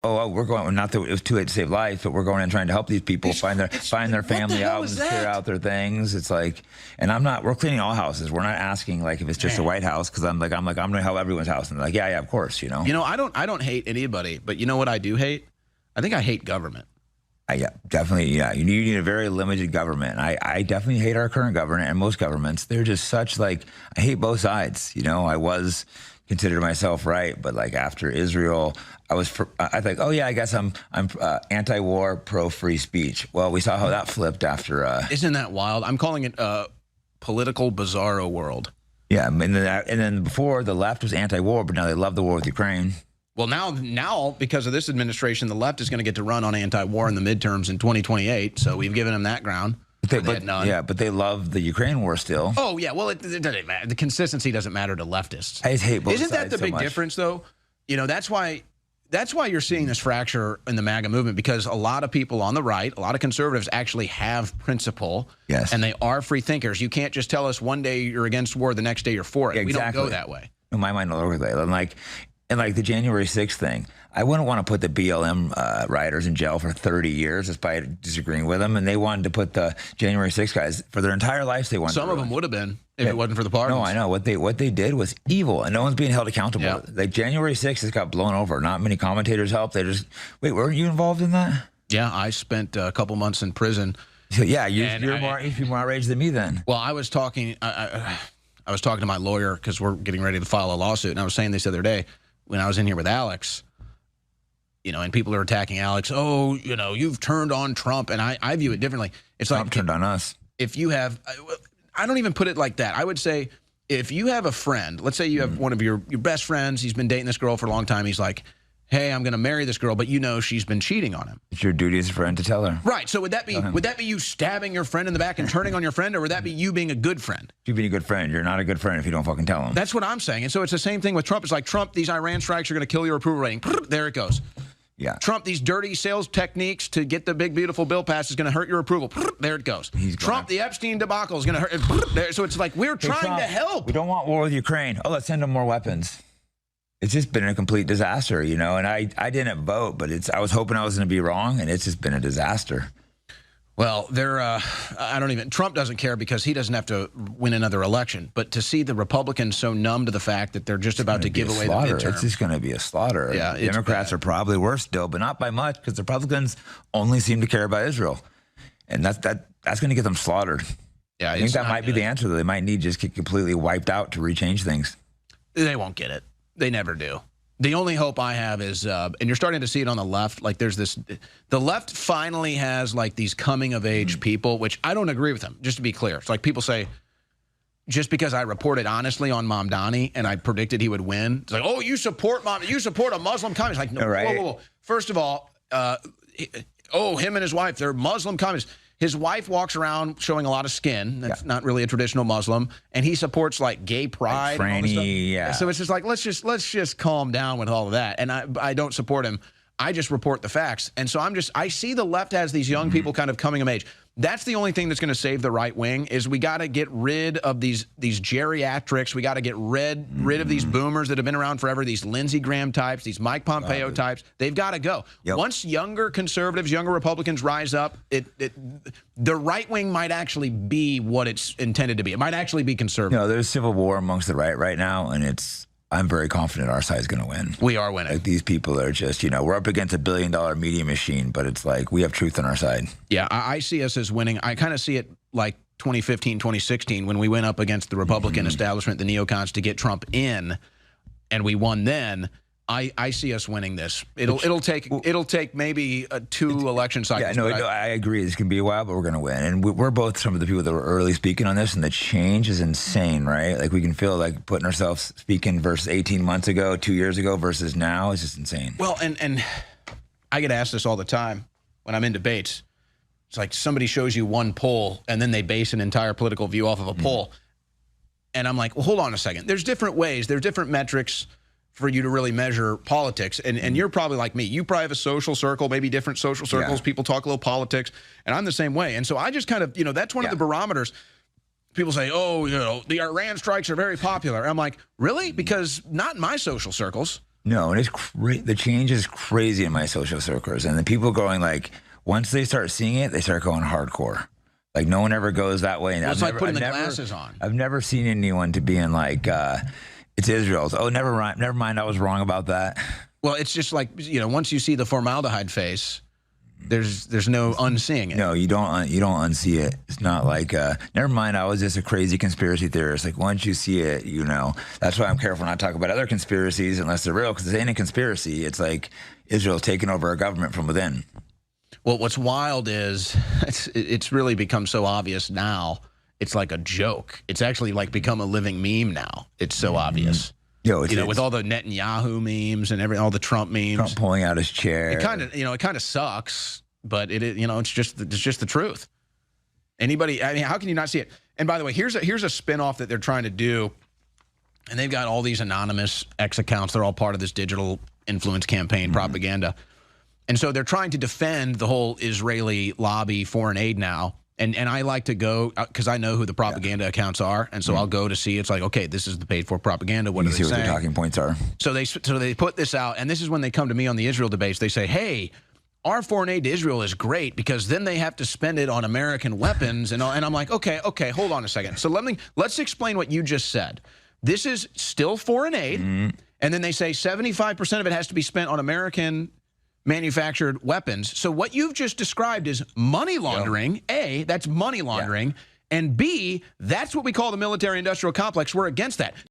we're going. Not that it was too late to save lives, but we're going in trying to help these people find their family out and clear out their things. It's like, and I'm not. We're cleaning all houses. We're not asking like if it's just a White House because I'm going to help everyone's house. And they're like, yeah, of course, you know. You know, I don't hate anybody, but you know what I do hate? I think I hate government. Yeah, definitely. Yeah, you need a very limited government. I definitely hate our current government and most governments. They're just such like I hate both sides. You know, I was considered myself right, but like after Israel, I think, oh yeah, I guess I'm anti-war, pro-free speech. Well, we saw how that flipped after. Isn't that wild? I'm calling it political bizarro world. Yeah, and then before the left was anti-war, but now they love the war with Ukraine. Well, now because of this administration, the left is going to get to run on anti-war in the midterms in 2028. So we've given them that ground. But they love the Ukraine war still. Oh yeah, well it doesn't matter. The consistency doesn't matter to leftists. I hate both Isn't that the big difference, though? You know, that's why you're seeing this fracture in the MAGA movement, because a lot of people on the right, a lot of conservatives actually have principle. Yes. And they are free thinkers. You can't just tell us one day you're against war, the next day you're for it. Yeah, exactly. We don't go that way. In my mind, all over that. And like the January 6th thing, I wouldn't want to put the BLM rioters in jail for 30 years just by disagreeing with them. And they wanted to put the January 6th guys for their entire lives. They wanted some of them would have been if it wasn't for the pardons. No, I know what they did was evil, and no one's being held accountable. Yeah. Like January 6th just got blown over. Not many commentators helped. They just wait. Weren't you involved in that? Yeah, I spent a couple months in prison. So, yeah, you're more outraged than me then. Well, I was talking. I was talking to my lawyer because we're getting ready to file a lawsuit, and I was saying this the other day when I was in here with Alex, you know, and people are attacking Alex. Oh, you know, you've turned on Trump, and I view it differently. It's Trump like turned on us. If you have, I don't even put it like that. I would say if you have a friend, let's say you have one of your best friends, he's been dating this girl for a long time. He's like, hey, I'm going to marry this girl, but you know she's been cheating on him. It's your duty as a friend to tell her. Right. So would that be you stabbing your friend in the back and turning on your friend, or would that be you being a good friend? You being a good friend. You're not a good friend if you don't fucking tell him. That's what I'm saying. And so it's the same thing with Trump. It's like, Trump, these Iran strikes are going to kill your approval rating. There it goes. Yeah. Trump, these dirty sales techniques to get the big, beautiful bill passed is going to hurt your approval. There it goes. Trump, the Epstein debacle is going to hurt. There. So it's like, we're trying to help. We don't want war with Ukraine. Oh, let's send them more weapons. It's just been a complete disaster, you know, and I didn't vote, but I was hoping I was going to be wrong, and it's just been a disaster. Well, Trump doesn't care because he doesn't have to win another election. But to see the Republicans so numb to the fact that they're just about to give away the midterm. It's just going to be a slaughter. Yeah, the Democrats are probably worse still, but not by much, because the Republicans only seem to care about Israel. And that's going to get them slaughtered. Yeah, I think that might be the answer. They might need just get completely wiped out to rechange things. They won't get it. They never do. The only hope I have is, and you're starting to see it on the left, like the left finally has like these coming of age people, which I don't agree with them, just to be clear. It's like people say, just because I reported honestly on Mamdani and I predicted he would win, it's like, oh, you support a Muslim communist. Like, no, right. Whoa. First of all, him and his wife, they're Muslim communists. His wife walks around showing a lot of skin. That's not really a traditional Muslim, and he supports like gay pride. Like and all this stuff. Yeah. So it's just like let's just calm down with all of that. And I don't support him. I just report the facts. And so I see the left has these young people kind of coming of age. That's the only thing that's going to save the right wing is we got to get rid of these geriatrics. We got to get rid of these boomers that have been around forever, these Lindsey Graham types, these Mike Pompeo types. They've got to go. Yep. Once younger conservatives, younger Republicans rise up, the right wing might actually be what it's intended to be. It might actually be conservative. You know, there's civil war amongst the right now, and I'm very confident our side's going to win. We are winning. Like these people are just, you know, we're up against $1 billion media machine, but it's like we have truth on our side. Yeah, I see us as winning. I kind of see it like 2015, 2016 when we went up against the Republican establishment, the neocons, to get Trump in, and we won then. I see us winning this. It'll take maybe 2 election cycles. Yeah, I agree. This can be a while, but we're going to win. And we're both some of the people that were early speaking on this, and the change is insane, right? Like we can feel like putting ourselves speaking versus 18 months ago, 2 years ago versus now is just insane. Well, and I get asked this all the time when I'm in debates. It's like somebody shows you one poll, and then they base an entire political view off of a poll. And I'm like, well, hold on a second. There's different ways. There's different metrics for you to really measure politics. And you're probably like me. You probably have a social circle, maybe different social circles. Yeah. People talk a little politics. And I'm the same way. And so I just kind of, you know, that's one of the barometers. People say, oh, you know, the Iran strikes are very popular. I'm like, really? Because not in my social circles. No, and the change is crazy in my social circles, and the people going like once they start seeing it, they start going hardcore. Like no one ever goes that way. And Well, it's like putting the glasses on. I've never seen anyone to being like, it's Israel's. Oh, never mind. I was wrong about that. Well, it's just like, you know, once you see the formaldehyde face, there's no unseeing it. No, you don't unsee it. It's not like, never mind. I was just a crazy conspiracy theorist. Like once you see it, you know. That's why I'm careful not to talk about other conspiracies unless they're real, because it ain't a conspiracy. It's like Israel's taking over our government from within. Well, what's wild is it's really become so obvious now. It's like a joke. It's actually like become a living meme now. It's so obvious. Yo, you know, with all the Netanyahu memes and all the Trump memes. Trump pulling out his chair. It kind of sucks, but it's just the truth. Anybody, I mean, how can you not see it? And by the way, here's a spinoff that they're trying to do, and they've got all these anonymous X accounts. They're all part of this digital influence campaign propaganda. And so they're trying to defend the whole Israeli lobby foreign aid now. And I like to go, because I know who the propaganda accounts are, and so I'll go to see. It's like, okay, this is the paid-for propaganda. What you are they see what saying? their talking points are. So they put this out, and this is when they come to me on the Israel debates. They say, hey, our foreign aid to Israel is great because then they have to spend it on American weapons. And I'm like, okay, hold on a second. So let's explain what you just said. This is still foreign aid, and then they say 75% of it has to be spent on American manufactured weapons. So what you've just described is money laundering. Yep. A, that's money laundering. Yeah. And B, that's what we call the military-industrial complex. We're against that.